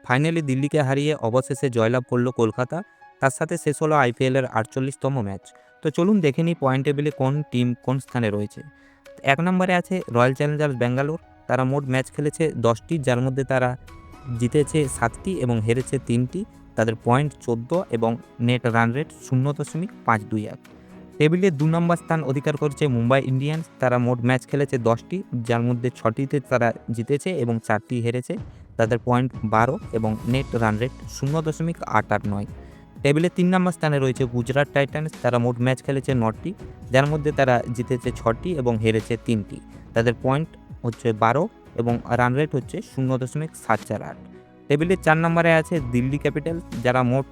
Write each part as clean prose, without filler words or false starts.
Finally দিল্লিকে হারিয়ে অবশেষে জয়লাভ করলো কলকাতা। তার সাথে শেষ হলো আইপিএলের 48তম ম্যাচ। তো চলুন দেখে নিই পয়েন্ট টেবিলে কোন টিম কোন স্থানে রয়েছে। 1 নম্বরে আছে রয়্যাল চ্যালেঞ্জার্স ব্যাঙ্গালোর। তারা মোট ম্যাচ খেলেছে 10টি, যার মধ্যে তারা জিতেছে 7টি এবং হেরেছে 3টি। তাদের পয়েন্ট 14 এবং নেট রান রেট 0.521। টেবিলে 2 নম্বর স্থান অধিকার করেছে মুম্বাই ইন্ডিয়ান্স। তারা মোট ম্যাচ খেলেছে 10টি, যার মধ্যে 6টিতে তারা জিতেছে এবং 4টি হেরেছে। তাদের পয়েন্ট 12 এবং নেট রান রেট 0.889। টেবিলে 3 নম্বর স্থানে রয়েছে গুজরাট টাইটান্স। তারা মোট ম্যাচ খেলেছে 9টি, যার মধ্যে তারা জিতেছে 6টি এবং হেরেছে 3টি। তাদের পয়েন্ট হচ্ছে 12 এবং রান রেট হচ্ছে 0.748। টেবিলে 4 নম্বরে আছে দিল্লি ক্যাপিটালস। যারা মোট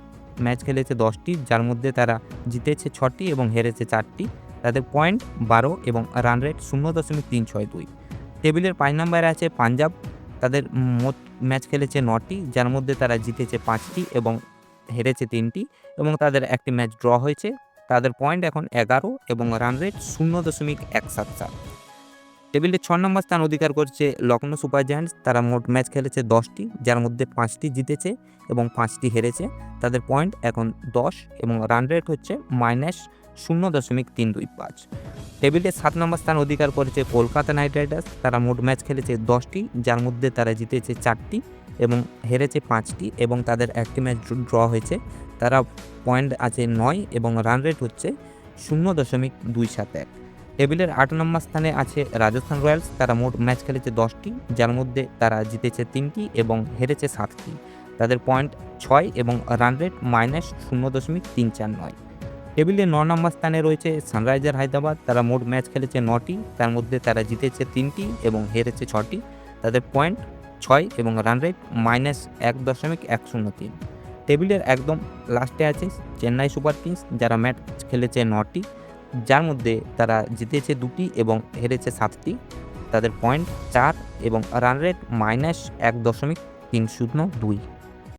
ম্যাচ খেলেছে 10টি, যার মধ্যে তারা জিতেছে 6টি এবং হেরেছে 4টি। তাদের পয়েন্ট 12 এবং রান রেট 0.362। টেবিলের 5 নম্বরে আছে পাঞ্জাব। তাদের মোট ম্যাচ খেলেছে 9টি, যার মধ্যে তারা জিতেছে 5টি এবং হেরেছে 3টি এবং তাদের একটি ম্যাচ ড্র হয়েছে। তাদের পয়েন্ট এখন 11 এবং রান রেট 0.177। টেবিলে 6 নম্বর স্থান অধিকার করছে লখনৌ সুপার জায়ান্টস। তারা মোট ম্যাচ খেলেছে 10টি, যার মধ্যে 5টি জিতেছে এবং 5টি হেরেছে। তাদের পয়েন্ট এখন 10 এবং রান রেট হচ্ছে -0.325। টেবিলে 7 নম্বর স্থান অধিকার করেছে কলকাতা নাইট রাইডার্স। তারা মোট ম্যাচ খেলেছে 10টি, যার মধ্যে তারা জিতেছে 4টি এবং হেরেছে 5টি এবং তাদের একটি ম্যাচ ড্র হয়েছে। তারা পয়েন্ট আছে 9 এবং রান রেট হচ্ছে 0.271। টেবিলের 8 নম্বর স্থানে আছে রাজস্থান রয়্যালস। তারা মোট ম্যাচ খেলেছে 10টি, যার মধ্যে তারা জিতেছে 3টি এবং হেরেছে 7টি। তাদের পয়েন্ট 6 এবং রান রেট -0.349। টেবিলে 9 নম্বর স্থানে রয়েছে সানরাইজার হায়দ্রাবাদ। তারা মোট ম্যাচ খেলেছে 9টি, তার মধ্যে তারা জিতেছে 3টি এবং হেরেছে 6টি। তাদের পয়েন্ট 6 এবং রান রেট -1.103। টেবিলের একদম লাস্টে আছে চেন্নাই সুপার কিংস। যারা ম্যাচ খেলেছে 9টি, যার মধ্যে তারা জিতেছে 2টি এবং হেরেছে 7টি। তাদের পয়েন্ট 4 এবং রান রেট -1.302।